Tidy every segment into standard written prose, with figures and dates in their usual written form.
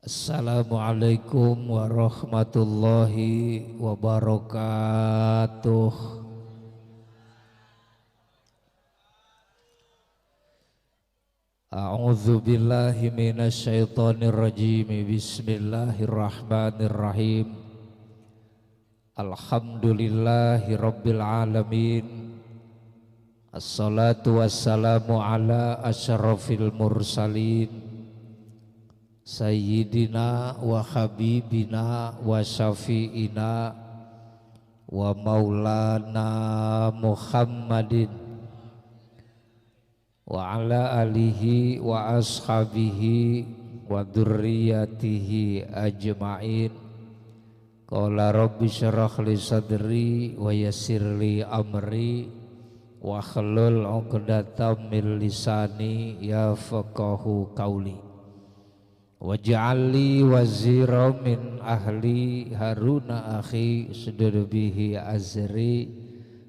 Assalamualaikum warahmatullahi wabarakatuh. A'udzu billahi minasy syaithanir rajim. Bismillahirrahmanirrahim. Alhamdulillahi rabbil alamin. Assalatu wassalamu ala asyrafil mursalin Sayyidina wa habibina wa syafi'ina wa maulana Muhammadin wa ala alihi wa ashabihi wa dzurriyyatihi ajma'in. Qala rabbi syrah li sadri wa yassir li amri wa hlul 'uqdatam min lisani yafqahu qawli. Waj'al li wazira min ahli Haruna akhi sudur bihi azri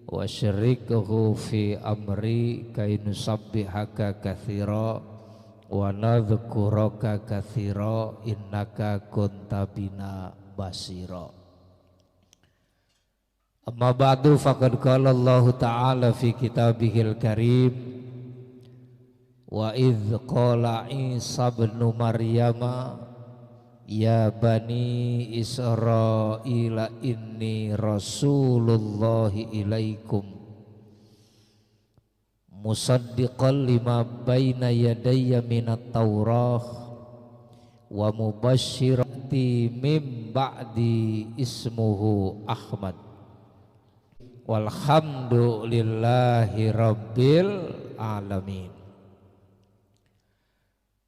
wa syarikhu fi amri kay nusabbihaka katsira wa nadhkuraka katsira innaka kunta bina basira. Amma ba'du faqad qala Allah ta'ala fi kitabihil karim wa idh qala Isa ibn Maryama ya bani Israila inni rasulullahi ilaikum musaddiqan lima baina yadayya minat taurah wa mubashshirati mim ba'di ismuhu Ahmad walhamdulillahi rabbil alamin.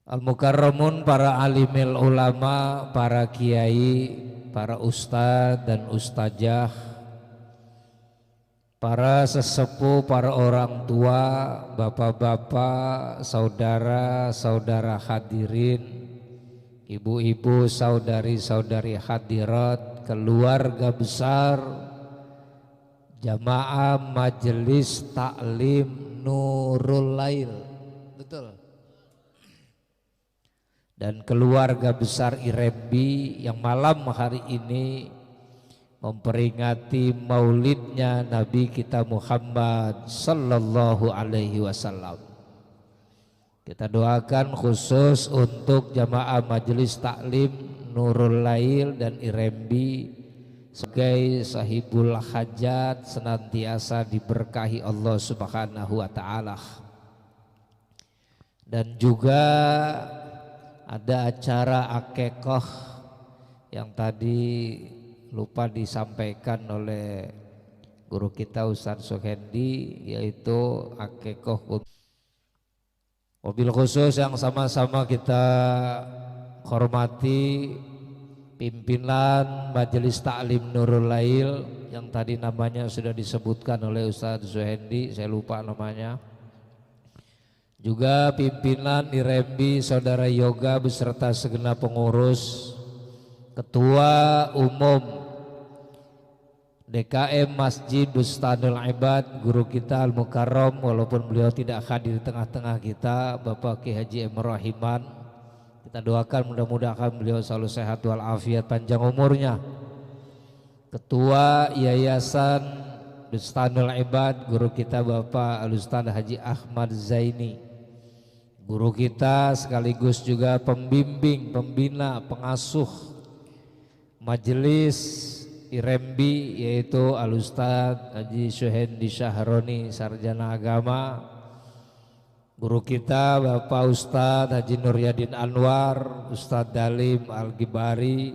Al-Mukarramun, para alimil ulama, para kiai, para ustadz dan ustazah, para sesepuh, para orang tua, bapak-bapak, saudara-saudara hadirin, ibu-ibu, saudari-saudari hadirat, keluarga besar Jamaah Majelis Taklim Nurul Lail, betul, dan keluarga besar IREMBI yang malam hari ini memperingati maulidnya Nabi kita Muhammad sallallahu alaihi wasallam. Kita doakan khusus untuk jamaah Majelis Taklim Nurul Lail dan IREMBI sebagai sahibul hajat senantiasa diberkahi Allah Subhanahu wa taala. Dan juga ada acara akekah yang tadi lupa disampaikan oleh guru kita Ustadz Suhendi, yaitu akekah mobil khusus yang sama-sama kita hormati pimpinan Majelis Taklim Nurul Lail yang tadi namanya sudah disebutkan oleh Ustadz Suhendi, saya lupa namanya. Juga pimpinan IREMBI Saudara Yoga beserta segenap pengurus, Ketua Umum DKM Masjid Bustanul Ibad, guru kita Al-Mukarram, walaupun beliau tidak hadir di tengah-tengah kita, Bapak Ki Haji M. Rahiman. Kita doakan mudah-mudahan beliau selalu sehat walafiat, panjang umurnya. Ketua Yayasan Bustanul Ibad, guru kita Bapak Al-Ustadz Haji Ahmad Zaini, guru kita sekaligus juga pembimbing, pembina, pengasuh Majelis IREMBI, yaitu Al-Ustadz Haji Suhendi Syahroni, sarjana agama. Guru kita Bapak Ustadz Haji Nuryadin Anwar, Ustadz Dalim Al-Gibari.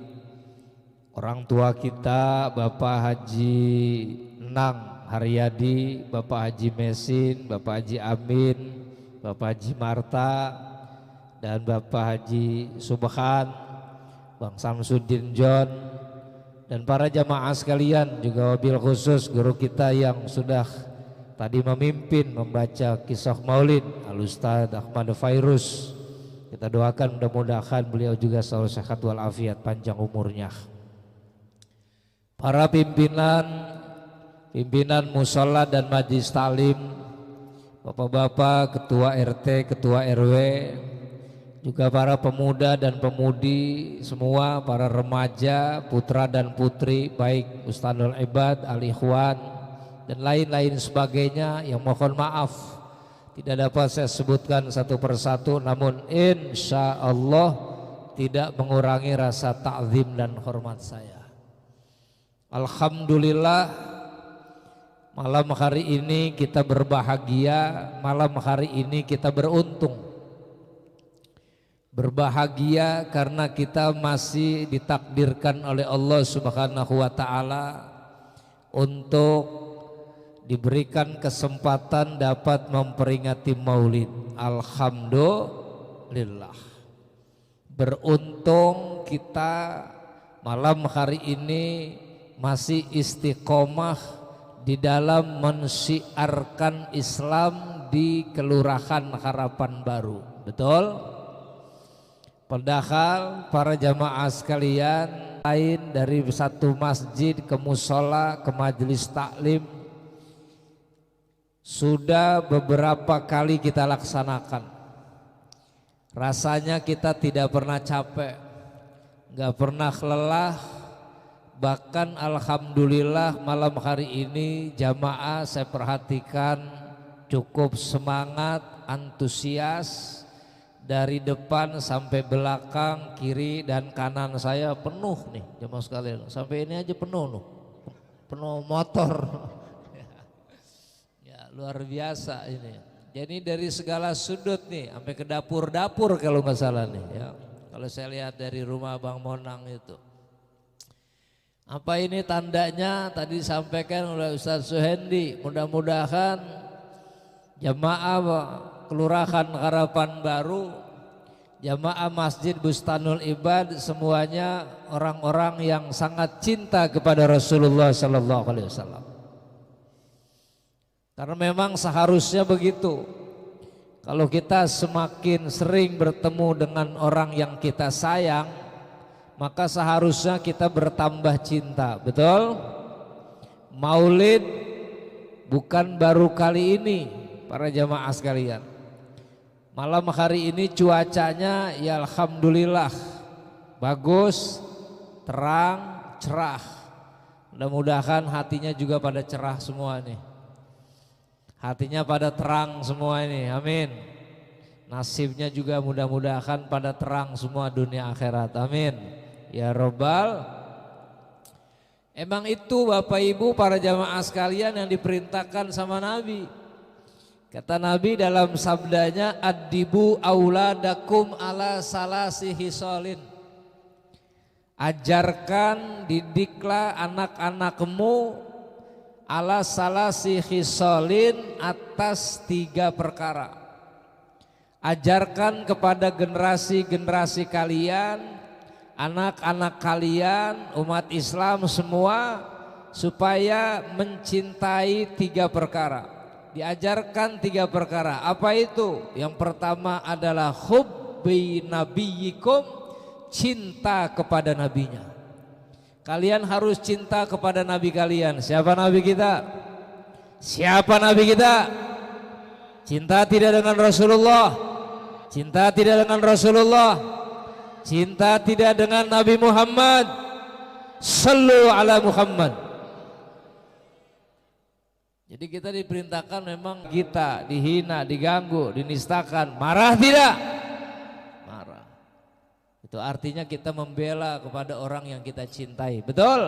Orang tua kita Bapak Haji Nang Haryadi, Bapak Haji Mesin, Bapak Haji Amin, Bapak Haji Marta, dan Bapak Haji Subhan, Bang Samsudin John, dan para jamaah sekalian, juga wabil khusus guru kita yang sudah tadi memimpin membaca kisah maulid, Al-Ustadz Ahmad Fairuz. Kita doakan mudah-mudahan beliau juga selalu sehat walafiat, panjang umurnya. Para pimpinan musola dan majlis taklim, bapak-bapak, ketua RT, ketua RW, juga para pemuda dan pemudi semua, para remaja, putra dan putri, baik Ustadzul Ibad, Al-Ikhwan dan lain-lain sebagainya yang mohon maaf tidak dapat saya sebutkan satu persatu, namun insya Allah tidak mengurangi rasa ta'zim dan hormat saya. Alhamdulillah malam hari ini kita berbahagia, malam hari ini kita beruntung. Berbahagia karena kita masih ditakdirkan oleh Allah Subhanahu wa taala untuk diberikan kesempatan dapat memperingati Maulid. Alhamdulillah. Beruntung kita malam hari ini masih istiqomah di dalam mensyiarkan Islam di Kelurahan Harapan Baru. Betul? Padahal para jamaah sekalian, lain dari satu masjid ke musola ke majelis taklim sudah beberapa kali kita laksanakan. Rasanya kita tidak pernah capek, nggak pernah lelah. Bahkan alhamdulillah malam hari ini jamaah saya perhatikan cukup semangat, antusias. Dari depan sampai belakang, kiri dan kanan saya penuh nih jemaah sekalian. Sampai ini aja penuh loh, penuh motor. Ya luar biasa ini. Jadi dari segala sudut nih, sampai ke dapur-dapur kalau nggak salah nih. Ya, kalau saya lihat dari rumah Bang Monang itu. Apa ini tandanya? Tadi disampaikan oleh Ustadz Suhendi. Mudah-mudahan jamaah Kelurahan Harapan Baru, jamaah Masjid Bustanul Ibad semuanya orang-orang yang sangat cinta kepada Rasulullah Sallallahu Alaihi Wasallam. Karena memang seharusnya begitu. Kalau kita semakin sering bertemu dengan orang yang kita sayang, maka seharusnya kita bertambah cinta. Betul? Maulid bukan baru kali ini para jamaah sekalian. Malam hari ini cuacanya ya alhamdulillah bagus, terang, cerah. Mudah-mudahan hatinya juga pada cerah semua nih. Hatinya pada terang semua ini, amin. Nasibnya juga mudah-mudahan pada terang semua dunia akhirat, amin. Ya Rabbal. Emang itu Bapak Ibu para jamaah sekalian yang diperintahkan sama Nabi. Kata Nabi dalam sabdanya, addibu auladakum ala salasi hisolin. Ajarkan, didiklah anak-anakmu ala salasi hisolin atas 3 perkara. Ajarkan kepada generasi-generasi kalian, anak-anak kalian, umat Islam semua supaya mencintai 3 perkara. Diajarkan 3 perkara. Apa itu? Yang pertama adalah hubbi nabiyikum, cinta kepada nabinya. Kalian harus cinta kepada nabi kalian. Siapa nabi kita? Siapa nabi kita? Cinta tidak dengan Rasulullah. Cinta tidak dengan Rasulullah. Cinta tidak dengan Nabi Muhammad. Sallu ala Muhammad. Jadi kita diperintahkan memang kita dihina, diganggu, dinistakan, marah tidak? Marah. Itu artinya kita membela kepada orang yang kita cintai, betul?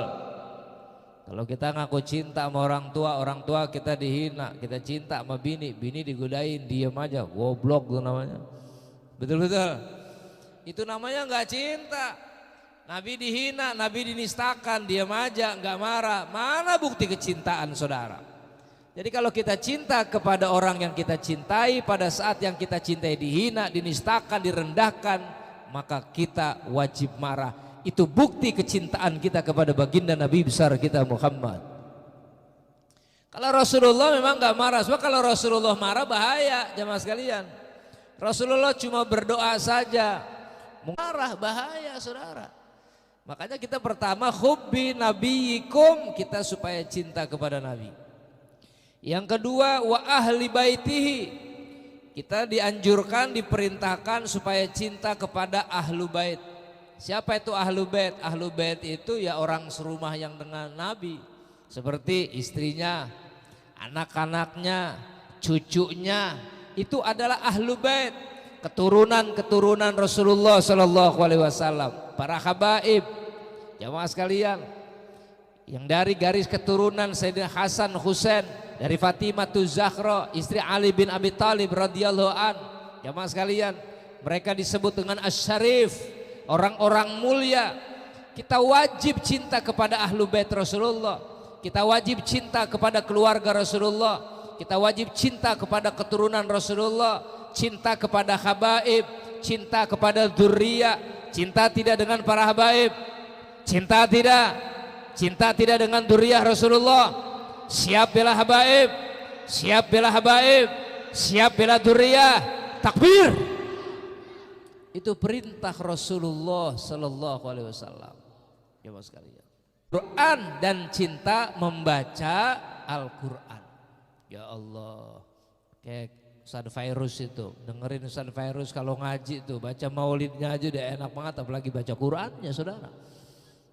Kalau kita ngaku cinta sama orang tua kita dihina, kita cinta sama bini digodain, diem aja, goblok itu namanya. Betul-betul. Itu namanya nggak cinta. Nabi dihina, Nabi dinistakan, diem aja, nggak marah. Mana bukti kecintaan saudara? Jadi kalau kita cinta kepada orang yang kita cintai, pada saat yang kita cintai dihina, dinistakan, direndahkan, maka kita wajib marah. Itu bukti kecintaan kita kepada baginda Nabi besar kita Muhammad. Kalau Rasulullah memang gak marah, sebab kalau Rasulullah marah bahaya jemaah sekalian. Rasulullah cuma berdoa saja, marah bahaya saudara. Makanya kita pertama hubbi nabiyikum, kita supaya cinta kepada Nabi. Yang kedua wa ahli baitihi, Kita dianjurkan, diperintahkan supaya cinta kepada ahlu bait. Siapa itu ahlu bait? Ahlu bait itu ya orang serumah yang dengan Nabi, seperti istrinya, anak-anaknya, cucunya, itu adalah ahlu bait, keturunan Rasulullah Shallallahu Alaihi Wasallam, para habaib, jamaah sekalian, yang dari garis keturunan Sayyidina Hasan Husain, dari Fatimah Zahra, istri Ali bin Abi Thalib radhiyallahu an, jamaah sekalian, mereka disebut dengan Asy-Syarif, orang-orang mulia. Kita wajib cinta kepada ahlu bait Rasulullah, kita wajib cinta kepada keluarga Rasulullah, kita wajib cinta kepada keturunan Rasulullah, cinta kepada habaib, cinta kepada dzurriyyah. Cinta tidak dengan para habaib, cinta tidak dengan dzurriyyah Rasulullah. Siap bela habaib, siap bela dzurriyyah. Takbir. Itu perintah Rasulullah Sallallahu Alaihi Wasallam. Ya mas sekalian, Quran dan cinta membaca Al-Quran. Ya Allah, kayak Ustaz Fairuz itu, dengerin Ustaz Fairuz kalau ngaji tuh, baca maulidnya aja udah enak banget, apalagi baca Qurannya saudara.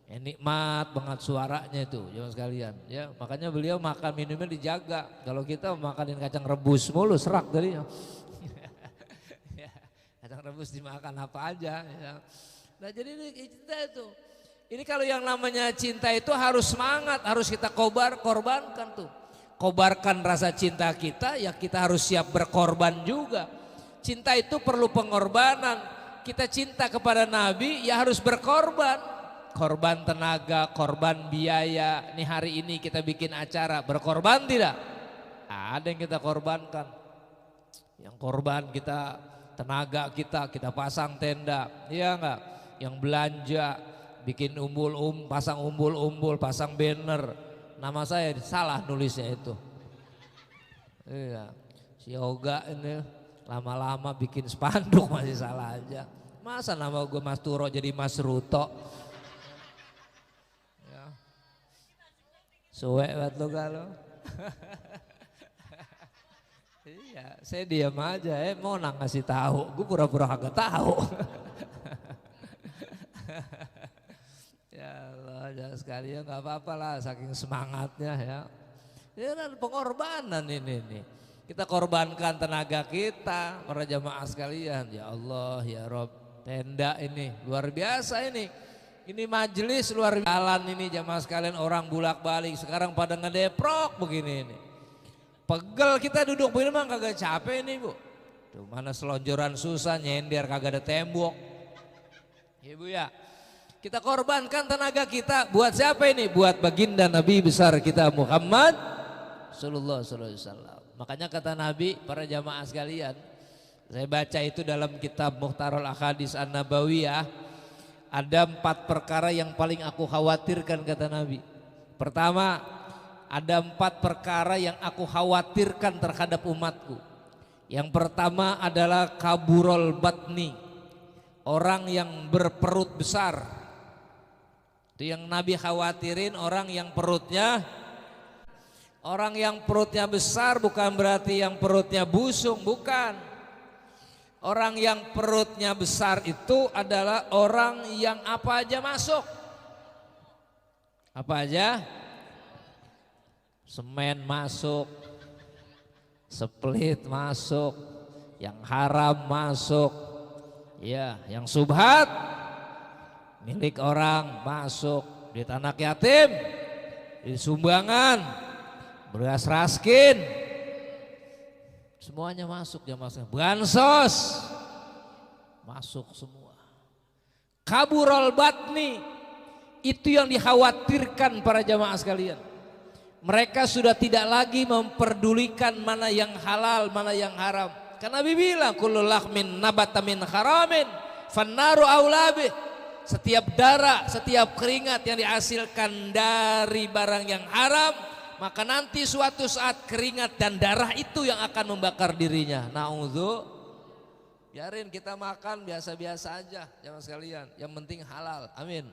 Ya, nikmat banget suaranya itu, ya mas sekalian. Ya, makanya beliau makan minumnya dijaga. Kalau kita makanin kacang rebus mulu serak tadi. Kacang rebus dimakan apa aja ya. Nah jadi ini cinta itu. Ini kalau yang namanya cinta itu harus semangat, harus kita korbankan tuh. Kobarkan rasa cinta kita, ya kita harus siap berkorban juga. Cinta itu perlu pengorbanan. Kita cinta kepada Nabi ya harus berkorban. Korban tenaga, korban biaya. Nih hari ini kita bikin acara, berkorban tidak? Ada yang kita korbankan. Yang korban kita tenaga kita pasang tenda, iya enggak? Yang belanja, bikin pasang umbul-umbul, pasang banner. Nama saya salah nulisnya itu. Iya, si Yoga ini lama-lama bikin spanduk masih salah aja. Masa nama gue Mas Turo jadi Mas Ruto? Ya. Suwe banget lo kalau. Iya, saya diam aja, mau ngasih tahu, gue pura-pura kagak tahu. Ya Allah, jangan sekalian nggak apa-apa lah, saking semangatnya ya. Ini kan pengorbanan ini nih. Kita korbankan tenaga kita, para jamaah sekalian. Ya Allah, ya Rob, tenda ini luar biasa ini. Ini majelis luar biasa. Jalan ini jamaah sekalian, orang bulak-balik sekarang pada ngedeprok begini ini. Pegel kita duduk begini mah kagak capek nih bu. Tuh mana selonjoran susah, nyender kagak ada tembok. Ibu ya, kita korbankan tenaga kita buat siapa ini? Buat baginda Nabi besar kita Muhammad Sallallahu Alaihi Wasallam. Makanya kata Nabi, para jamaah sekalian, saya baca itu dalam kitab Mukhtarul Ahadits An-Nabawiyah, ada 4 perkara yang paling aku khawatirkan kata Nabi. Pertama, ada 4 perkara yang aku khawatirkan terhadap umatku. Yang pertama adalah kaburul batni, orang yang berperut besar. Itu yang Nabi khawatirin, orang yang perutnya besar, bukan berarti yang perutnya busung, bukan. Orang yang perutnya besar itu adalah orang yang apa aja masuk. Apa aja? Semen masuk, split masuk, yang haram masuk, ya, yang subhat milik orang masuk, duit anak yatim, di sumbangan, beras raskin, semuanya masuk jamaah. Bansos masuk semua. Kaburul batni, itu yang dikhawatirkan para jamaah sekalian. Mereka sudah tidak lagi memperdulikan mana yang halal, mana yang haram. Karena Nabi bilang kullu lahmin nabata min haramin fannaru aula bih. Setiap darah, setiap keringat yang dihasilkan dari barang yang haram, maka nanti suatu saat keringat dan darah itu yang akan membakar dirinya. Na'udzu, biarin kita makan biasa-biasa aja jangan sekalian, yang penting halal. Amin.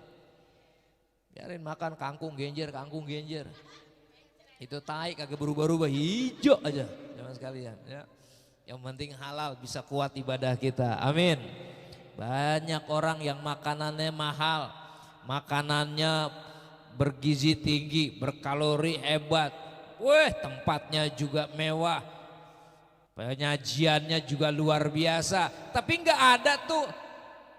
Biarin makan kangkung genjer. Itu tai kagak berubah-ubah, hijau aja jangan sekalian ya. Yang penting halal, bisa kuat ibadah kita. Amin. Banyak orang yang makanannya mahal, makanannya bergizi tinggi, berkalori hebat. Weh, tempatnya juga mewah, penyajiannya juga luar biasa. Tapi nggak ada tuh,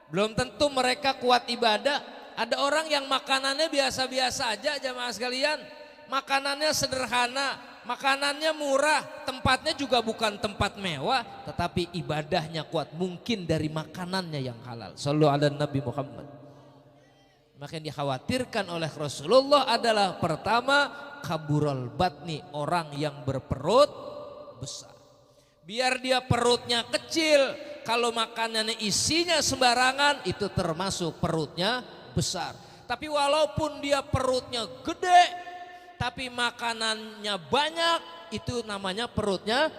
belum tentu mereka kuat ibadah. Ada orang yang makanannya biasa-biasa aja, jamaah sekalian. Makanannya sederhana, makanannya murah, tempatnya juga bukan tempat mewah, tetapi ibadahnya kuat, mungkin dari makanannya yang halal. Shallu ala Nabi Muhammad. Maka yang dikhawatirkan oleh Rasulullah adalah pertama, kaburul batni, orang yang berperut besar. Biar dia perutnya kecil, kalau makanannya isinya sembarangan, itu termasuk perutnya besar. Tapi walaupun dia perutnya gede, tapi makanannya banyak, itu namanya perutnya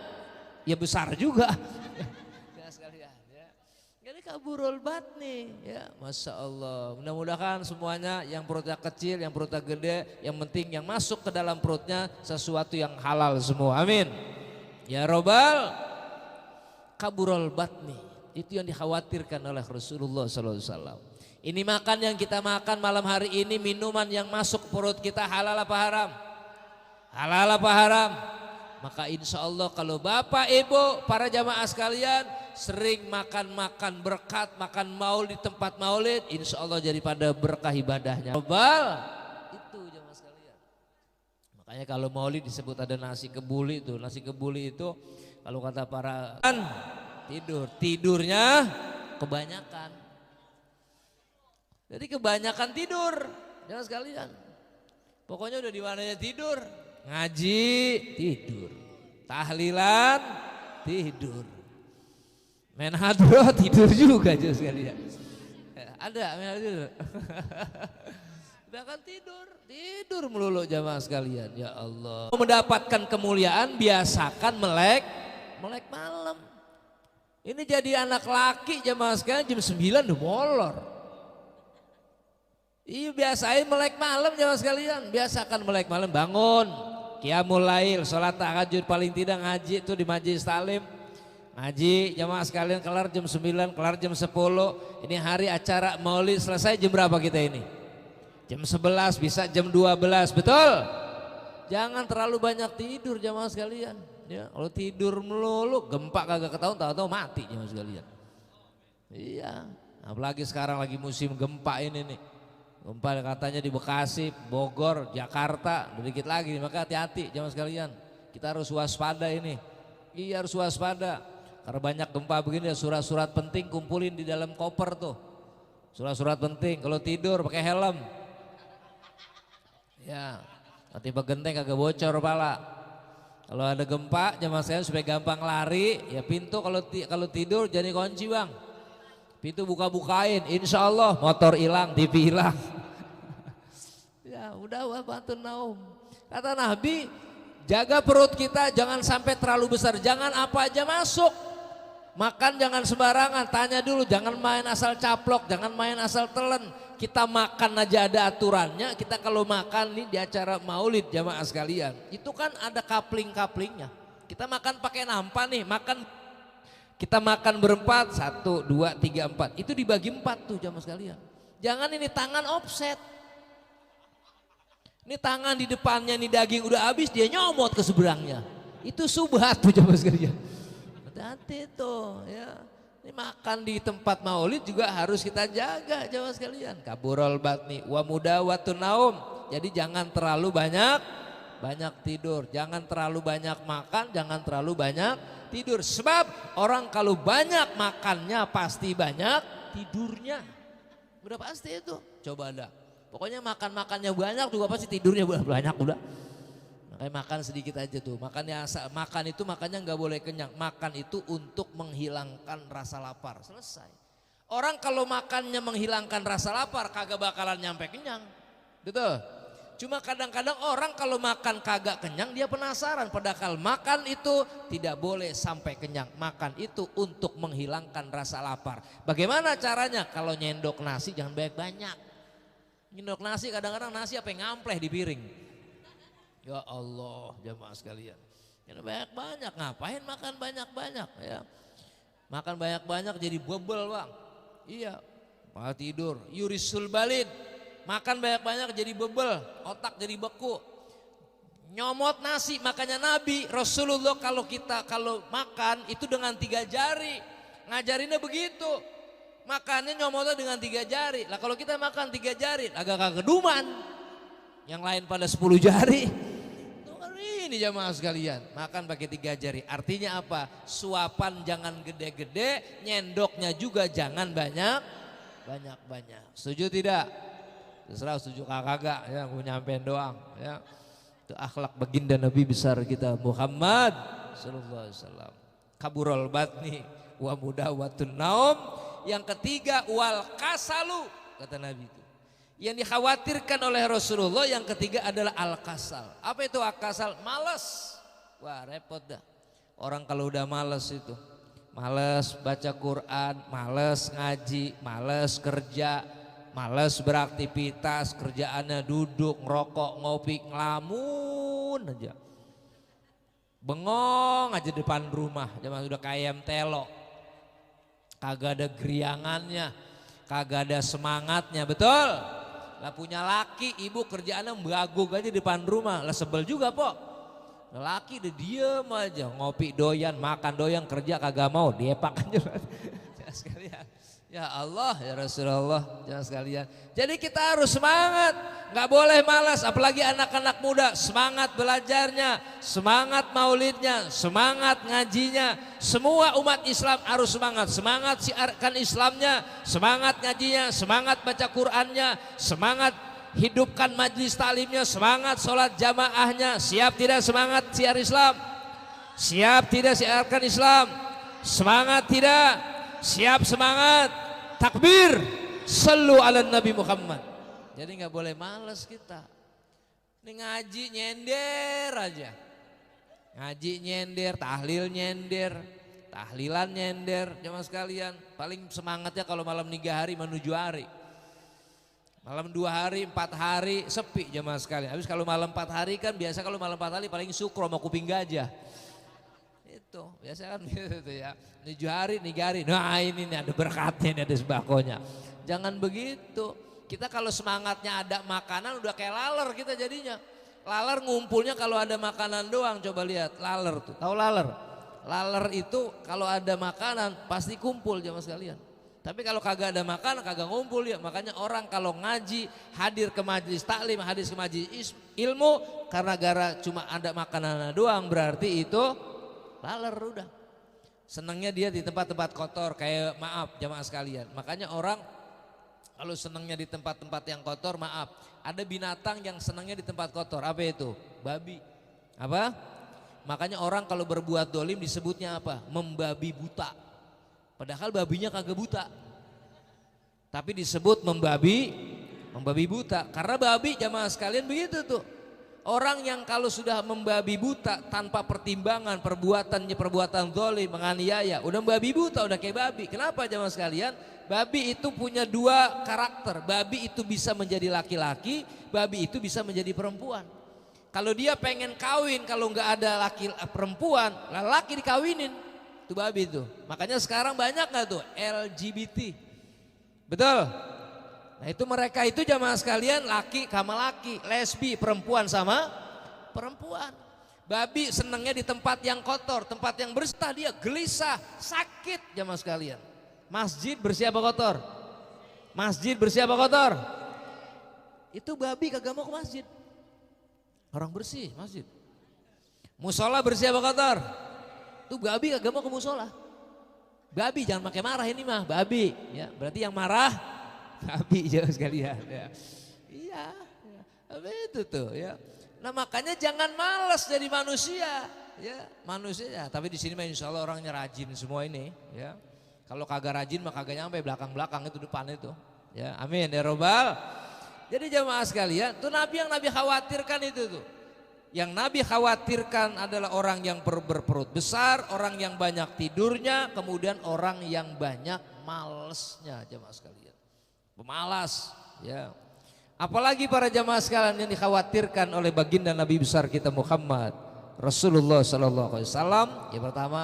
ya besar juga. Ya sekalian, ya. Jadi kaburul batni, ya, masya Allah. Mudah-mudahan semuanya yang perutnya kecil, yang perutnya gede, yang penting yang masuk ke dalam perutnya sesuatu yang halal semua. Amin. Ya Robbal, kaburul batni, itu yang dikhawatirkan oleh Rasulullah SAW. Ini makan yang kita makan malam hari ini, minuman yang masuk perut kita halal apa haram? Halal apa haram? Maka insya Allah kalau bapak ibu para jamaah sekalian sering makan berkat, makan maulid di tempat maulid, insya Allah jadi pada berkah ibadahnya. Global itu jamaah sekalian. Makanya kalau maulid disebut ada nasi kebuli itu. Nasi kebuli itu kalau kata para tidurnya kebanyakan. Jadi kebanyakan tidur, jangan sekalian. Pokoknya udah di mananya tidur, ngaji tidur, tahlilan tidur, main hadroh tidur juga jangan sekalian. Ada main hadroh. Udah kan tidur melulu jamaah sekalian. Ya Allah. Mendapatkan kemuliaan biasakan melek malam. Ini jadi anak laki jamaah sekalian jam 9 udah molor. Iya biasain melek malam jamaah sekalian, biasakan melek malam, bangun, qiyamul lail, sholat tahajud, paling tidak ngaji itu di majelis taklim, ngaji jamaah sekalian kelar jam 9, kelar jam 10, ini hari acara maulid selesai jam berapa kita ini? Jam 11, bisa jam 12, betul? Jangan terlalu banyak tidur jamaah sekalian, ya kalau tidur melulu gempa kagak ketahuan, tahu-tahu mati jamaah sekalian. Iya, apalagi sekarang lagi musim gempa ini nih. Gempa katanya di Bekasi, Bogor, Jakarta, sedikit lagi, maka hati-hati jamaah sekalian. Kita harus waspada ini. Iya harus waspada. Karena banyak gempa begini, surat-surat penting kumpulin di dalam koper tuh. Surat-surat penting, kalau tidur pakai helm. Ya, nanti begenteng kagak bocor pala. Kalau ada gempa jamaah sekalian supaya gampang lari, ya pintu kalau tidur jadi kunci bang. Pintu buka-bukain, insya Allah motor hilang, TV hilang. Ya udah wabatun naum. Kata Nabi, jaga perut kita jangan sampai terlalu besar, jangan apa aja masuk. Makan jangan sembarangan, tanya dulu, jangan main asal caplok, jangan main asal telan. Kita makan aja ada aturannya, kita kalau makan nih di acara maulid jamaah sekalian, itu kan ada kapling-kaplingnya. Kita makan pakai nampan nih, kita makan berempat, 1, 2, 3, 4. Itu dibagi 4 tuh jamaah sekalian. Jangan ini tangan offset. Ini tangan di depannya, ini daging udah habis, dia nyomot ke seberangnya. Itu subhat tuh jamaah sekalian. Hati-hati tuh ya. Ini makan di tempat maulid juga harus kita jaga jamaah sekalian. Kaburul batni wa mudawatun naum. Jadi jangan terlalu banyak tidur, jangan terlalu banyak makan, jangan terlalu banyak tidur. Sebab orang kalau banyak makannya pasti banyak tidurnya. Udah pasti itu. Coba dah. Pokoknya makannya banyak juga pasti tidurnya banyak udah. Makanya makan sedikit aja tuh. Makan itu makannya nggak boleh kenyang. Makan itu untuk menghilangkan rasa lapar. Selesai. Orang kalau makannya menghilangkan rasa lapar kagak bakalan nyampe kenyang. Betul. Cuma kadang-kadang orang kalau makan kagak kenyang dia penasaran. Padahal makan itu tidak boleh sampai kenyang. Makan itu untuk menghilangkan rasa lapar. Bagaimana caranya? Kalau nyendok nasi jangan banyak-banyak. Nyendok nasi kadang-kadang nasi apa yang ngampleh di piring. Ya Allah jamaah sekalian. Karena banyak-banyak, ngapain makan banyak-banyak ya? Makan banyak-banyak jadi bebel bang. Iya, malah tidur. Yurisul balid, makan banyak-banyak jadi bebel, otak jadi beku. Nyomot nasi, makanya Nabi Rasulullah kalau makan itu dengan 3 jari, ngajarinnya begitu. Makannya nyomotnya dengan 3 jari. Lah kalau kita makan 3 jari, agak kegeduman. Yang lain pada 10 jari. Ini jamaah sekalian, makan pakai 3 jari. Artinya apa? Suapan jangan gede-gede, nyendoknya juga jangan banyak. Setuju tidak? Terserah setuju kagak ya, aku nyampein doang ya. Itu akhlak baginda Nabi besar kita Muhammad sallallahu alaihi wasallam. Kaburul batni wa mudawatun naum. Yang ketiga wal kasalu, kata Nabi itu. Yang dikhawatirkan oleh Rasulullah yang ketiga adalah al-kasal. Apa itu al-kasal? Malas. Wah repot dah. Orang kalau udah malas itu, malas baca Quran, malas ngaji, malas kerja, malas beraktivitas, kerjaannya duduk, ngerokok, ngopi, ngelamun aja. Bengong aja depan rumah, zaman udah kayak ayam telo. Kagak ada geriangannya, kagak ada semangatnya, betul? Lah punya laki, ibu kerjaannya mbagug aja depan rumah, lah sebel juga pok. Laki udah diem aja, ngopi doyan, makan doyan, kerja kagak mau, diepak aja. Jangan sekalian, ya Allah ya Rasulullah, jangan sekalian. Jadi kita harus semangat, nggak boleh malas, apalagi anak-anak muda, semangat belajarnya, semangat maulidnya, semangat ngajinya. Semua umat Islam harus semangat, semangat siarkan Islamnya, semangat ngajinya, semangat baca Qurannya, semangat hidupkan majlis taklimnya, semangat sholat jamaahnya. Siap tidak semangat siar Islam? Siap tidak siarkan Islam? Semangat tidak? Siap semangat? Takbir, sallu ala Nabi Muhammad. Jadi nggak boleh malas kita. Ini ngaji nyender aja. Ngaji nyender, tahlil nyender, tahlilan nyender, jemaah sekalian. Paling semangatnya kalau malam 3 hari menuju hari. Malam 2 hari, 4 hari sepi jemaah sekalian. Habis kalau malam 4 hari kan biasa, kalau malam 4 hari paling sukro sama kuping gajah. Itu biasa kan gitu ya. 7 hari, 3 hari. Nah ini nih ada berkatnya, ini ada sembakonya. Jangan begitu. Kita kalau semangatnya ada makanan udah kayak laler kita jadinya. Laler ngumpulnya kalau ada makanan doang, coba lihat laler tuh. Tahu laler? Laler itu kalau ada makanan pasti kumpul jemaah sekalian. Tapi kalau kagak ada makanan kagak ngumpul ya. Makanya orang kalau ngaji, hadir ke majelis taklim, hadir ke majelis ilmu, karena gara cuma ada makanan doang berarti itu laler udah. Senangnya dia di tempat-tempat kotor, kayak maaf jemaah sekalian. Makanya orang kalau senangnya di tempat-tempat yang kotor, maaf, ada binatang yang senangnya di tempat kotor. Apa itu? Babi. Apa? Makanya orang kalau berbuat dolim disebutnya apa? Membabi buta. Padahal babinya kagak buta. Tapi disebut membabi buta. Karena babi jamaah sekalian begitu tuh. Orang yang kalau sudah membabi buta tanpa pertimbangan perbuatan dolim, menganiaya, udah membabi buta, udah kayak babi. Kenapa jamaah sekalian? Babi itu punya 2 karakter. Babi itu bisa menjadi laki-laki, babi itu bisa menjadi perempuan. Kalau dia pengen kawin, kalau nggak ada laki perempuan, laki dikawinin, itu babi itu. Makanya sekarang banyak nggak tuh LGBT, betul? Nah itu mereka itu jamaah sekalian laki sama laki, lesbi, perempuan sama perempuan. Babi senangnya di tempat yang kotor, tempat yang bersih dia gelisah, sakit jamaah sekalian. Masjid bersih apa kotor? Masjid bersih apa kotor? Itu babi kagak mau ke masjid. Orang bersih masjid. Musola bersih apa kotor? Itu babi kagak mau ke musola. Babi jangan pakai marah ini mah, babi ya. Berarti yang marah babi jauh sekalian ya. Iya, apa itu tuh ya. Nah makanya jangan malas jadi manusia ya, manusia ya. Tapi di sini mah insya Allah orangnya rajin semua ini ya. Kalau kagak rajin mah kagak nyampe belakang-belakang itu depan itu ya. Amin ya robbal. Jadi jamaah sekalian, tuh Nabi yang Nabi khawatirkan itu tuh. Yang Nabi khawatirkan adalah orang yang berperut besar, orang yang banyak tidurnya, kemudian orang yang banyak malesnya jamaah sekalian. Pemalas ya. Apalagi para jamaah sekalian yang dikhawatirkan oleh baginda Nabi besar kita Muhammad Rasulullah Sallallahu Alaihi Wasallam. Ya pertama,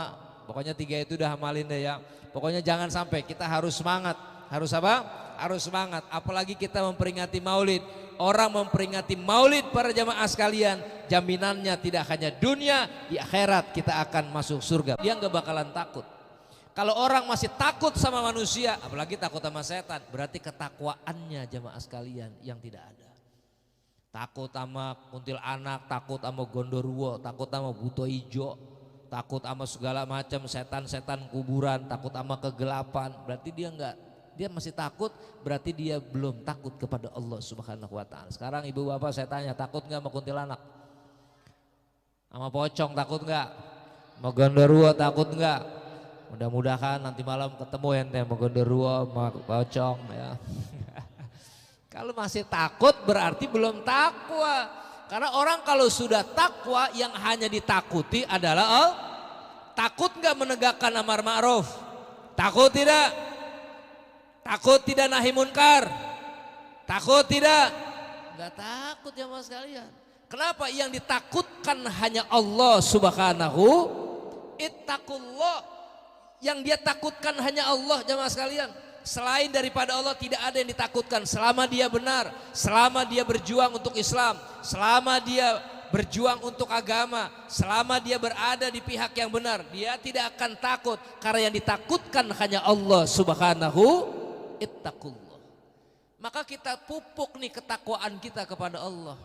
pokoknya 3 itu udah hamalin deh ya. Pokoknya jangan sampai, kita harus semangat. Harus apa? Harus semangat. Apalagi kita memperingati Maulid. Orang memperingati Maulid para jamaah sekalian, jaminannya tidak hanya dunia, di akhirat kita akan masuk surga. Dia nggak bakalan takut. Kalau orang masih takut sama manusia, apalagi takut sama setan, berarti ketakwaannya jamaah sekalian yang tidak ada. Takut sama kuntilanak, takut sama gondoruo, takut sama buto ijo, takut sama segala macam setan-setan kuburan, takut sama kegelapan, berarti dia masih takut, berarti dia belum takut kepada Allah Subhanahu wa taala. Sekarang ibu bapak saya tanya, takut nggak sama kuntilanak? Sama pocong takut nggak? Sama gondoruo takut nggak? Mudah-mudahan nanti malam ketemu ente sama gondoruo, sama pocong ya. Kalau masih takut berarti belum takwa. Karena orang kalau sudah takwa yang hanya ditakuti adalah takut nggak menegakkan amar ma'ruf? Takut tidak? Takut tidak nahi munkar? Takut tidak? Enggak takut ya mas sekalian. Kenapa? Yang ditakutkan hanya Allah Subhanahu. Ittaqullah. Yang dia takutkan hanya Allah jamaah sekalian. Selain daripada Allah tidak ada yang ditakutkan. Selama dia benar, selama dia berjuang untuk Islam, selama dia berjuang untuk agama, selama dia berada di pihak yang benar, dia tidak akan takut. Karena yang ditakutkan hanya Allah Subhanahu. Ittaqullah. Maka kita pupuk nih ketakwaan kita kepada Allah.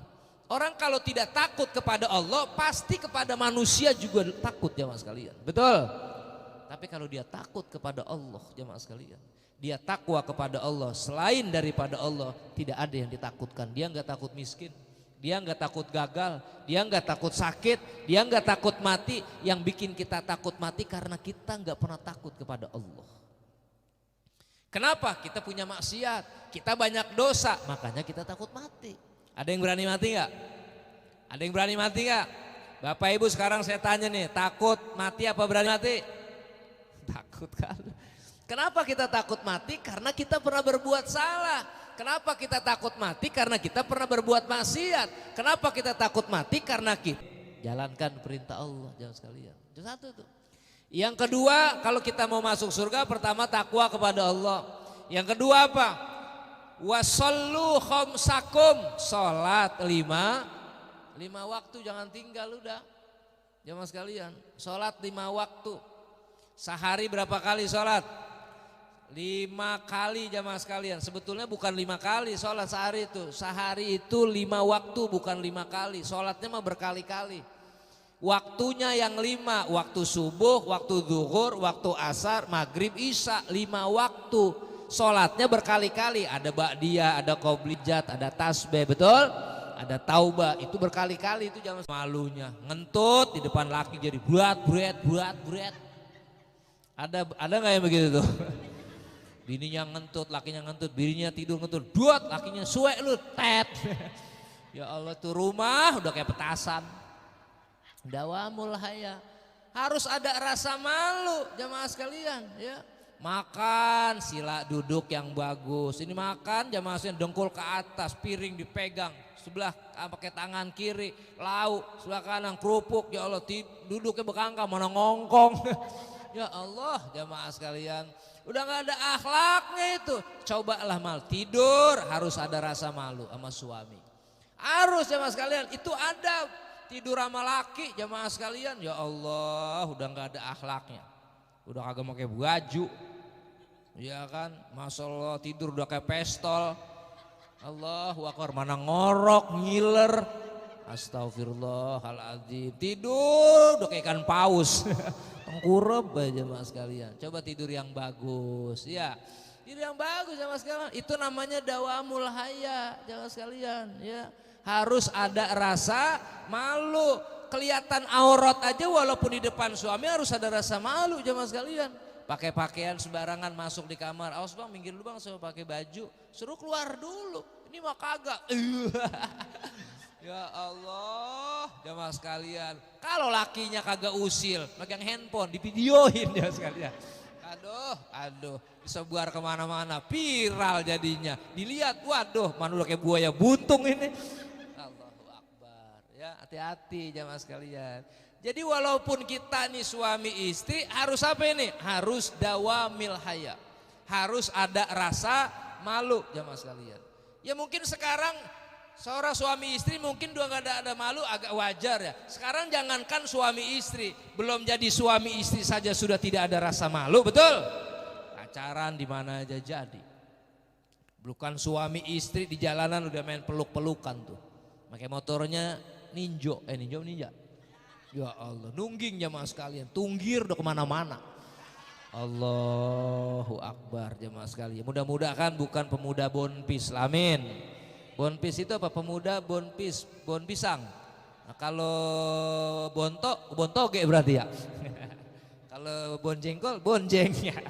Orang kalau tidak takut kepada Allah, pasti kepada manusia juga takut jamaah sekalian. Betul? Tapi kalau dia takut kepada Allah jamaah sekalian, dia takwa kepada Allah, selain daripada Allah tidak ada yang ditakutkan. Dia enggak takut miskin, dia enggak takut gagal, dia enggak takut sakit, dia enggak takut mati. Yang bikin kita takut mati karena kita enggak pernah takut kepada Allah. Kenapa? Kita punya maksiat, kita banyak dosa, makanya kita takut mati. Ada yang berani mati enggak? Ada yang berani mati enggak? Bapak Ibu sekarang saya tanya nih, takut mati apa berani mati? Takut kan? Kenapa kita takut mati? Karena kita pernah berbuat salah. Kenapa kita takut mati? Karena kita pernah berbuat maksiat. Kenapa kita takut mati? Karena kita jalankan perintah Allah jangan sekalian. Itu satu tuh. Yang kedua, kalau kita mau masuk surga, pertama takwa kepada Allah. Yang kedua apa? Wasallu khamsakum, salat 5 waktu jangan tinggal udah. Jamaah sekalian, salat 5 waktu. Sehari berapa kali sholat? 5 kali jamaah sekalian. Sebetulnya bukan 5 kali sholat sehari itu. Sehari itu 5 waktu bukan 5 kali. Sholatnya mah berkali-kali. Waktunya yang 5. Waktu subuh, waktu zuhur, waktu asar, maghrib, isya. 5 waktu. Sholatnya berkali-kali. Ada ba'diyah, ada qoblijat, ada tasbih, betul? Ada taubah. Itu berkali-kali itu jamaah. Malunya ngentut di depan laki jadi buat. Ada nggak yang begitu tuh? Bininya ngentut, lakinya ngentut, bininya tidur ngentut, duat, lakinya suek lu, tet. Ya Allah tuh rumah udah kayak petasan. Dawamul haya. Harus ada rasa malu jamaah sekalian ya. Makan sila duduk yang bagus. Ini makan jamaah sekalian dengkul ke atas, piring dipegang. Sebelah pakai tangan kiri, lauk, sebelah kanan kerupuk. Ya Allah duduknya bekangkang mana ngongkong. Ya Allah jamaah sekalian, udah gak ada akhlaknya itu. Cobalah mal tidur harus ada rasa malu sama suami. Harus jamaah sekalian, itu ada tidur sama laki jamaah sekalian. Ya Allah udah gak ada akhlaknya. Udah kagak pakai baju. Ya kan, Masya Allah tidur udah kayak pestol. Allahu Akbar, mana ngorok, ngiler. Astagfirullahaladzim, tidur udah kayak ikan paus. Tengkurep aja mas sekalian. Coba tidur yang bagus ya. Tidur yang bagus ya mas sekalian. Itu namanya dawamul haya jamaah sekalian ya. Harus ada rasa malu. Kelihatan aurat aja walaupun di depan suami harus ada rasa malu jamaah sekalian. Pakai pakaian sembarangan masuk di kamar. Awas bang, minggir dulu bang, saya pakai baju. Suruh keluar dulu. Ini mah kagak. Ya Allah, jamaah sekalian. Kalau lakinya kagak usil, megang handphone, divideoin ya sekalian. Aduh, bisa buar kemana-mana, viral jadinya. Dilihat, waduh, mana udah kayak buaya buntung ini. Allahu Akbar. Ya Ya, hati-hati jamaah sekalian. Jadi walaupun kita nih suami istri harus apa ini? Harus dawamil haya. Harus ada rasa malu jamaah sekalian. Ya mungkin sekarang seorang suami istri mungkin udah nggak ada malu, agak wajar ya. Sekarang jangankan suami istri, belum jadi suami istri saja sudah tidak ada rasa malu, betul? Pacaran di mana aja jadi. Bukan suami istri di jalanan udah main peluk-pelukan tuh. Pakai motornya ninja. Ya Allah, nungging jamaah sekalian, tunggir udah kemana-mana. Allahu Akbar jamaah sekalian. Mudah-mudahan bukan pemuda bonpis, amin. Bonpis itu apa? Pemuda bonpis, bon pisang. Nah, kalau bontoge berarti ya. Kalau bon jengkol, bonjeng ya.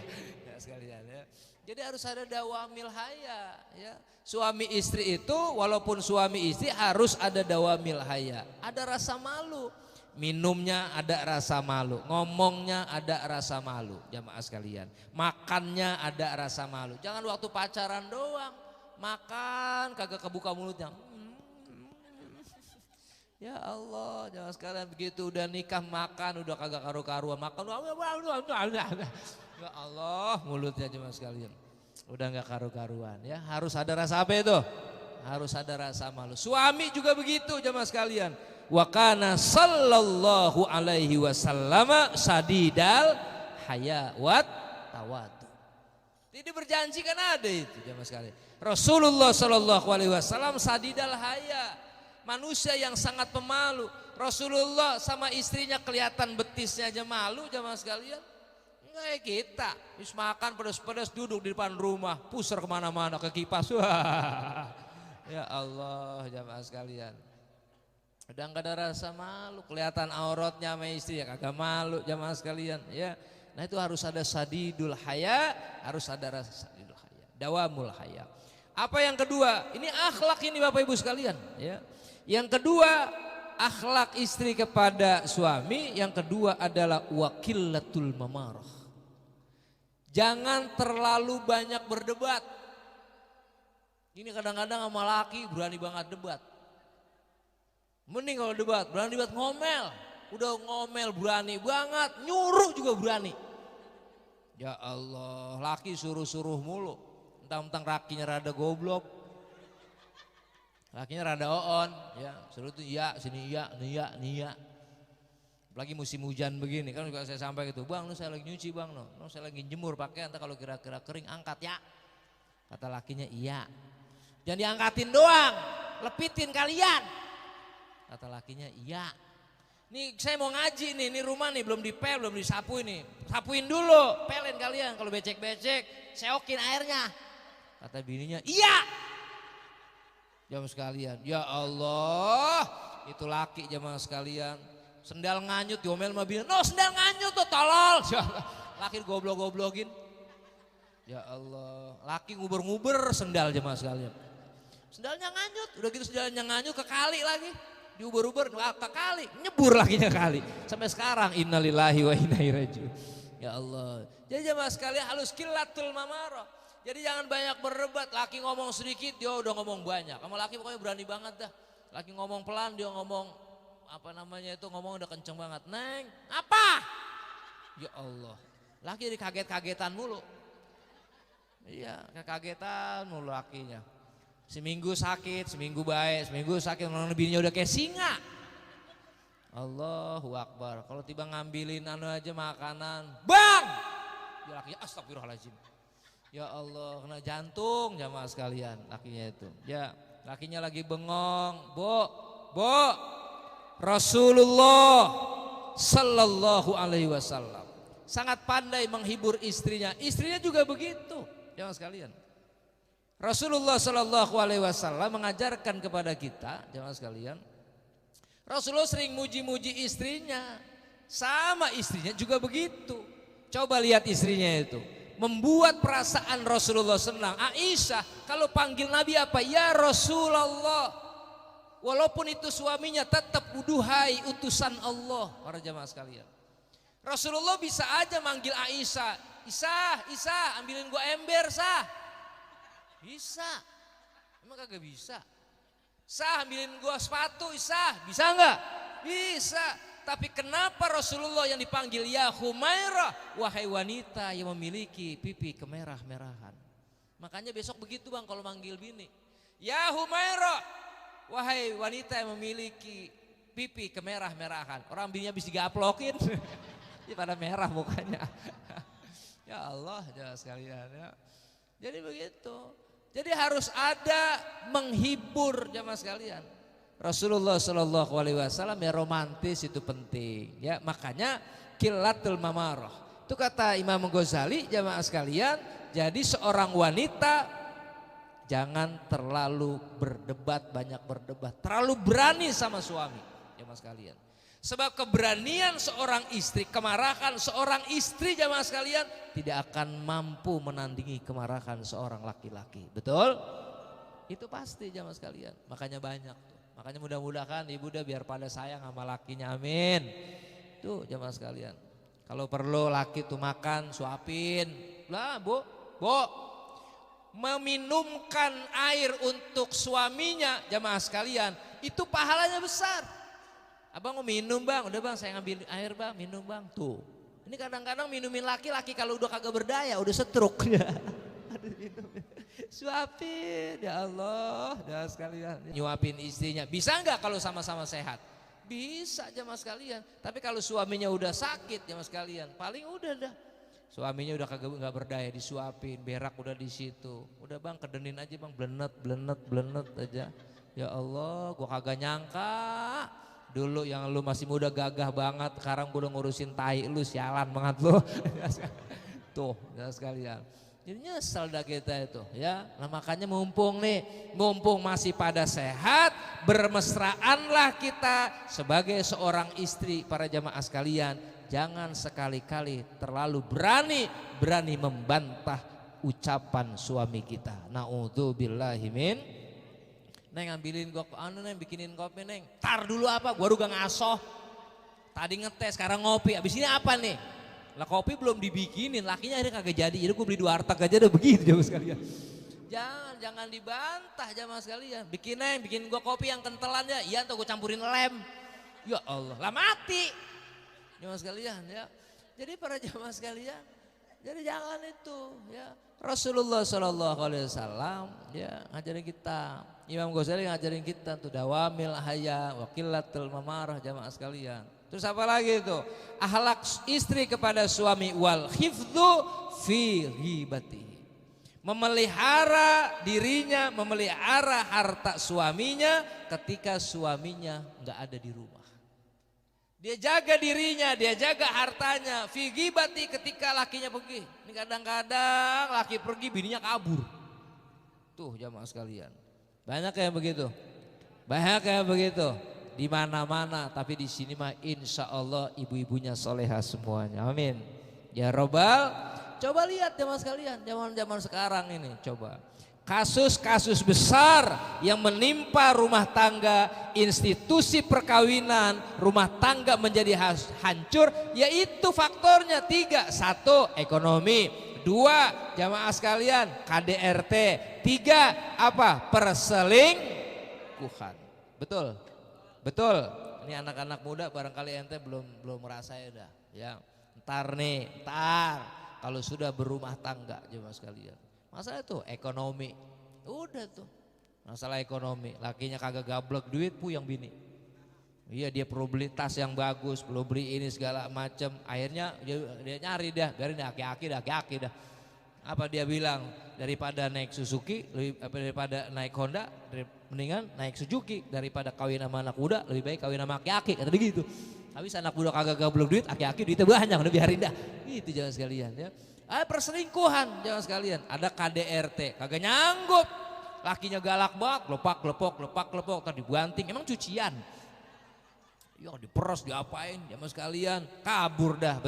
Ya sekalian ya. Jadi harus ada dawamil haya ya. Suami istri itu walaupun suami istri harus ada dawamil haya. Ada rasa malu. Minumnya ada rasa malu, ngomongnya ada rasa malu jamaah sekalian. Makannya ada rasa malu. Jangan waktu pacaran doang. Makan kagak kebuka mulutnya. Ya Allah, jangan sekalian begitu udah nikah makan udah kagak karu-karuan makan. Ya Allah, mulutnya jemaah sekalian. Udah enggak karu-karuan ya. Harus ada rasa apa itu? Harus ada rasa malu. Suami juga begitu jemaah sekalian. Wa kana sallallahu alaihi wasallam sadidal haya wat tawadu. Jadi berjanji kan ada itu jemaah sekalian. Rasulullah sallallahu alaihi wasallam sadidal haya, manusia yang sangat pemalu. Rasulullah sama istrinya kelihatan betisnya aja malu jemaah sekalian. Kayak kita, habis makan pedas-pedas duduk di depan rumah, pusar kemana-mana ke kipas. Wah, ya Allah jemaah sekalian. Udah nggak ada rasa malu, kelihatan auratnya sama istri ya kagak malu jemaah sekalian ya. Nah itu harus ada sadidul haya, harus ada rasa sadidul haya, dawamul haya. Apa yang kedua? Ini akhlak ini Bapak Ibu sekalian ya. Yang kedua akhlak istri kepada suami, yang kedua adalah wakilatul mamarah. Jangan terlalu banyak berdebat. Ini kadang-kadang sama laki berani banget debat. Mending kalau debat, berani debat ngomel. Udah ngomel berani banget, nyuruh juga berani. Ya Allah, laki suruh-suruh mulu. Mentang-mentang lakinya rada goblok. Lakinya rada oon, ya suruh tuh ya, sini ya, nih ya. Apalagi musim hujan begini, kan juga saya sampai gitu, bang, saya lagi nyuci bang, saya lagi jemur pakaian, kalau kira-kira kering angkat ya. Kata lakinya iya. Jangan diangkatin doang, lepitin kalian. Kata lakinya iya. Nih saya mau ngaji nih, ini rumah nih belum dipel, belum disapu ini. Sapuin dulu, pelin kalian, kalau becek-becek, seokin airnya. Kata bininya iya. Jamaah sekalian, ya Allah, itu laki jamaah sekalian. Sendal nganyut diomel sama bini, no sendal nganyut tuh tolol. Laki goblok-goblokin. Ya Allah, laki nguber-nguber sendal jamaah sekalian. Sendalnya nganyut, udah gitu sendalnya nganyut ke kali lagi. Diuber-uber ke kali, nyebur lakinya kali. Sampai sekarang innalillahi wa inna ilaihi rajiun. Ya Allah. Jadi jamaah sekalian halus kilatul mamarah. Jadi jangan banyak berdebat, laki ngomong sedikit dia udah ngomong banyak. Sama laki pokoknya berani banget dah. Laki ngomong pelan dia ngomong apa namanya itu ngomong udah kenceng banget. Neng, apa? Ya Allah. Laki jadi kaget-kagetan mulu. Iya, kagetan mulu lakinya. Seminggu sakit, seminggu baik, seminggu sakit, orang bininya udah kayak singa. Allahu Akbar. Kalau tiba ngambilin anu aja makanan, bang! Ya lakinya astagfirullahaladzim. Ya Allah, kena jantung jamaah sekalian lakinya itu. Ya, lakinya lagi bengong, Bo, Rasulullah sallallahu alaihi wasallam sangat pandai menghibur istrinya. Istrinya juga begitu, jamaah sekalian. Rasulullah sallallahu alaihi wasallam mengajarkan kepada kita, jamaah sekalian. Rasulullah sering muji-muji istrinya, sama istrinya juga begitu. Coba lihat istrinya itu. Membuat perasaan Rasulullah senang. Aisyah kalau panggil Nabi apa? Ya Rasulullah. Walaupun itu suaminya tetap duhai utusan Allah. Para jamaah sekalian, Rasulullah bisa aja manggil Aisyah, Isah, ambilin gua ember sah. Bisa. Emang kagak bisa. Sah, ambilin gua sepatu, sah, bisa nggak? Bisa. Tapi kenapa Rasulullah yang dipanggil ya Humairah, wahai wanita yang memiliki pipi kemerah-merahan? Makanya besok begitu bang kalau manggil bini, ya Humairah, wahai wanita yang memiliki pipi kemerah-merahan. Orang bininya bisa digaplokin, ya pada merah mukanya. Ya Allah, jangan sekalian ya. Jadi begitu. Jadi harus ada menghibur jamaah sekalian. Rasulullah Shallallahu Alaihi Wasallam ya romantis itu penting. Ya makanya kilatul mamarah. Itu kata Imam Ghazali jamaah sekalian. Jadi seorang wanita jangan terlalu berdebat, banyak berdebat, terlalu berani sama suami jamaah sekalian. Sebab keberanian seorang istri, kemarahan seorang istri jamaah sekalian tidak akan mampu menandingi kemarahan seorang laki-laki. Betul? Itu pasti jamaah sekalian. Makanya banyak tuh. Makanya mudah-mudahan ibu dah biar pada sayang sama lakinya, amin. Tuh jamaah sekalian. Kalau perlu laki tuh makan, suapin. Lah bu, meminumkan air untuk suaminya jamaah sekalian, itu pahalanya besar. Abang mau minum bang, udah bang saya ngambil air bang, minum bang. Tuh, ini kadang-kadang minumin laki-laki kalau udah kagak berdaya, udah stroke ya. Aduh minumin, suapin ya Allah, ya sekalian. Nyuapin istrinya, bisa nggak kalau sama-sama sehat? Bisa jamaah sekalian. Tapi kalau suaminya udah sakit jamaah sekalian, paling udah dah. Suaminya udah kagak nggak berdaya, disuapin, berak udah di situ. Udah bang kedenin aja bang, blenet aja. Ya Allah, gua kagak nyangka. Dulu yang lu masih muda gagah banget, sekarang gue udah ngurusin tai lu, sialan banget lu. Tuh ya sekalian. Jadi nyesel dah kita itu ya. Nah makanya mumpung masih pada sehat, bermesraanlah kita sebagai seorang istri para jamaah sekalian. Jangan sekali-kali terlalu berani membantah ucapan suami kita. Na'udzubillahi min. Neng ambilin gua neng bikinin kopi neng. Tar dulu apa? Gua udah ngasoh. Tadi ngetes, sekarang ngopi. Abis ini apa nih? Lah kopi belum dibikinin, lakinya akhirnya kagak jadi. Jadi gua beli 2 artak aja udah begitu jamaah sekalian. Jangan dibantah jamaah sekalian. Bikin gua kopi yang kentelan ya. Iya atau gua campurin lem. Ya Allah, lah mati. Jamaah sekalian ya. Jadi para jamaah sekalian, jadi jangan itu ya. Rasulullah Shallallahu Alaihi Wasallam ya ngajarin kita, Imam Ghazali ngajarin kita tuh dawamil haya wakilatul mamarah jamaah sekalian. Terus apa lagi itu? Akhlak istri kepada suami wal hifdzu fi ghibatihi. Memelihara dirinya, memelihara harta suaminya ketika suaminya enggak ada di rumah. Dia jaga dirinya, dia jaga hartanya. Fi ghibati ketika lakinya pergi. Ini kadang-kadang laki pergi, bininya kabur. Tuh jamaah sekalian. Banyak yang begitu. Banyak yang begitu. Di mana-mana, tapi di sini mah insya Allah ibu-ibunya soleha semuanya. Amin. Ya Robbal. Coba lihat jamaah sekalian, zaman-zaman sekarang ini coba. Kasus-kasus besar yang menimpa rumah tangga, institusi perkawinan, rumah tangga menjadi hancur, yaitu faktornya 3. 1. Ekonomi. 2. Jamaah sekalian KDRT. 3. Apa? Perselingkuhan. Betul? Betul. Ini anak-anak muda barangkali ente belum merasa ya. Ntar kalau sudah berumah tangga jamaah sekalian. Masalah tuh ekonomi, udah tuh masalah ekonomi, lakinya kagak gablek duit puyeng bini. Iya dia perlu beli tas yang bagus, perlu beli ini segala macam. Akhirnya dia nyari biarin aki-aki dah. Apa dia bilang, daripada naik Suzuki, daripada naik Honda, mendingan naik Suzuki. Daripada kawin sama anak muda, lebih baik kawin sama aki-aki, kata begitu. Habis anak muda kagak gablek duit, aki-aki duitnya banyak, udah biarin dah. Gitu jangan sekalian ya. Perselingkuhan jangan sekalian, ada KDRT kagak nyanggup, lakinya galak banget, lepak, tadi dibanting, emang cucian, ya diperos diapain jangan sekalian, kabur dah,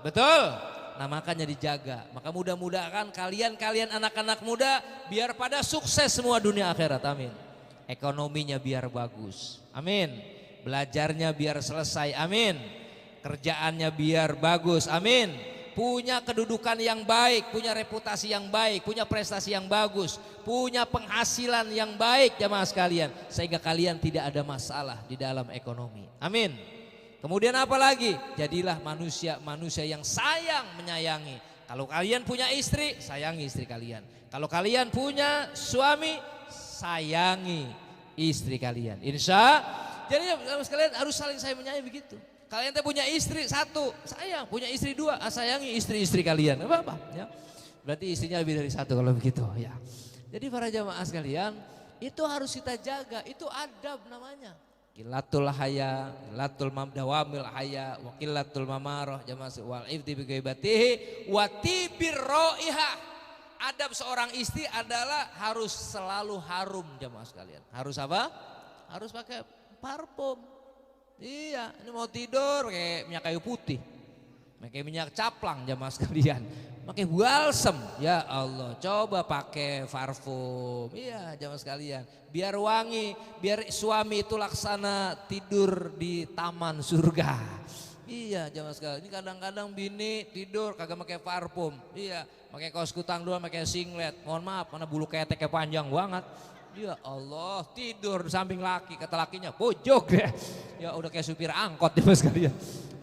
betul. Nah makanya dijaga, maka mudah-mudahan kalian anak-anak muda biar pada sukses semua dunia akhirat, amin. Ekonominya biar bagus, amin. Belajarnya biar selesai, amin. Kerjaannya biar bagus, amin. punya kedudukan yang baik, punya reputasi yang baik, punya prestasi yang bagus, punya penghasilan yang baik jamaah sekalian, sehingga kalian tidak ada masalah di dalam ekonomi. Amin. Kemudian apa lagi? Jadilah manusia yang sayang menyayangi. Kalau kalian punya istri, sayangi istri kalian. Kalau kalian punya suami, sayangi istri kalian. Insya. Jadi sekalian harus saling sayang menyayangi begitu. Kalian punya istri satu, sayang. Punya istri dua, sayangi istri-istri kalian. Apa-apa ya. Berarti istrinya lebih dari satu kalau begitu ya. Jadi para jamaah sekalian, itu harus kita jaga. Itu adab namanya. Qillatul haya, qillatul dawamil haya, wa qillatul mamarah jamaah wal ifti bi ghaibatihi wa tibir raiha. Adab seorang istri adalah harus selalu harum jamaah sekalian. Harus apa? Harus pakai parfum. Iya, ini mau tidur pakai minyak kayu putih, pakai minyak caplang jamaah sekalian, pakai balsem. Ya Allah, coba pakai parfum. Iya jamaah sekalian, biar wangi, biar suami itu laksana tidur di taman surga. Iya jamaah sekalian, ini kadang-kadang bini tidur kagak pakai parfum. Iya, pakai kaos kutang doang, pakai singlet. Mohon maaf, mana bulu keteknya panjang banget. Ya Allah, tidur di samping laki, kata lakinya pojok deh. Ya udah kayak supir angkot deh sekalian.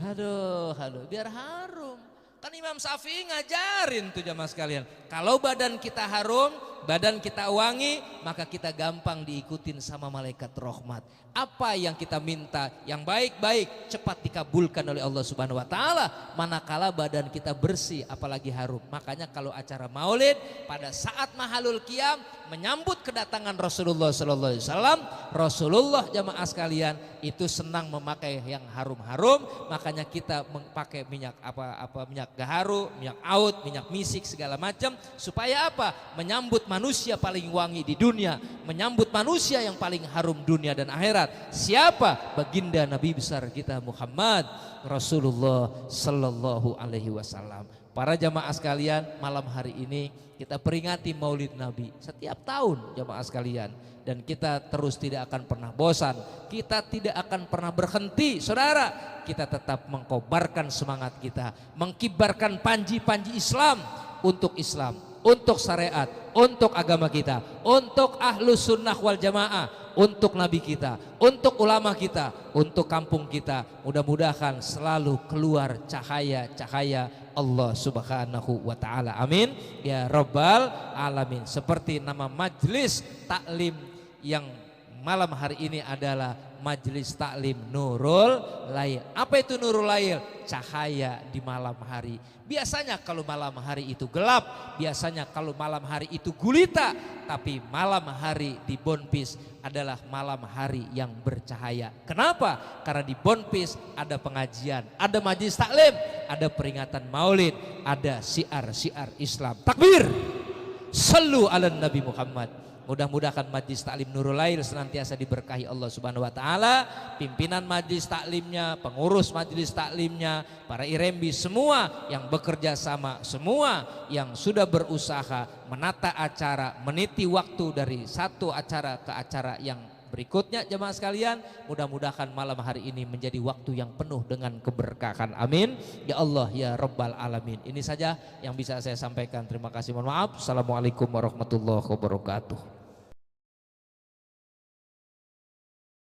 Aduh, biar harum. Kan Imam Syafi'i ngajarin tuh jamaah sekalian. Kalau badan kita harum, badan kita wangi, maka kita gampang diikutin sama malaikat rahmat. Apa yang kita minta yang baik-baik cepat dikabulkan oleh Allah Subhanahu wa taala manakala badan kita bersih apalagi harum. Makanya kalau acara Maulid pada saat mahalul qiyam menyambut kedatangan Rasulullah sallallahu alaihi wasallam, Rasulullah jamaah sekalian itu senang memakai yang harum-harum, makanya kita memakai minyak minyak gaharu, minyak aut, minyak misik segala macam supaya apa? Menyambut manusia paling wangi di dunia, menyambut manusia yang paling harum dunia dan akhirat. Siapa? Baginda Nabi besar kita Muhammad Rasulullah sallallahu alaihi wasallam. Para jamaah sekalian, malam hari ini kita peringati Maulid Nabi setiap tahun jamaah sekalian, dan kita terus tidak akan pernah bosan, kita tidak akan pernah berhenti saudara. Kita tetap mengkobarkan semangat kita, mengkibarkan panji-panji Islam, untuk syariat, untuk agama kita, untuk ahlus sunnah wal jamaah, untuk nabi kita, untuk ulama kita, untuk kampung kita. Mudah-mudahan selalu keluar cahaya-cahaya Allah Subhanahu wa taala. Amin ya rabbal alamin. Seperti nama majelis taklim yang malam hari ini adalah Majelis Taklim Nurul Lail. Apa itu Nurul Lail? Cahaya di malam hari. Biasanya kalau malam hari itu gelap, biasanya kalau malam hari itu gulita, tapi malam hari di Bonpis adalah malam hari yang bercahaya. Kenapa? Karena di Bonpis ada pengajian, ada majelis taklim, ada peringatan Maulid, ada syiar-syiar Islam. Takbir! Sallu ala Nabi Muhammad. Mudah-mudahan Majelis Taklim Nurul Lail senantiasa diberkahi Allah Subhanahu wa taala, pimpinan majelis taklimnya, pengurus majelis taklimnya, para irembi semua yang bekerja sama, semua yang sudah berusaha menata acara, meniti waktu dari satu acara ke acara yang berikutnya jemaah sekalian. Mudah-mudahan malam hari ini menjadi waktu yang penuh dengan keberkahan. Amin ya Allah ya rabbal alamin. Ini saja yang bisa saya sampaikan. Terima kasih, mohon maaf. Assalamualaikum warahmatullahi wabarakatuh.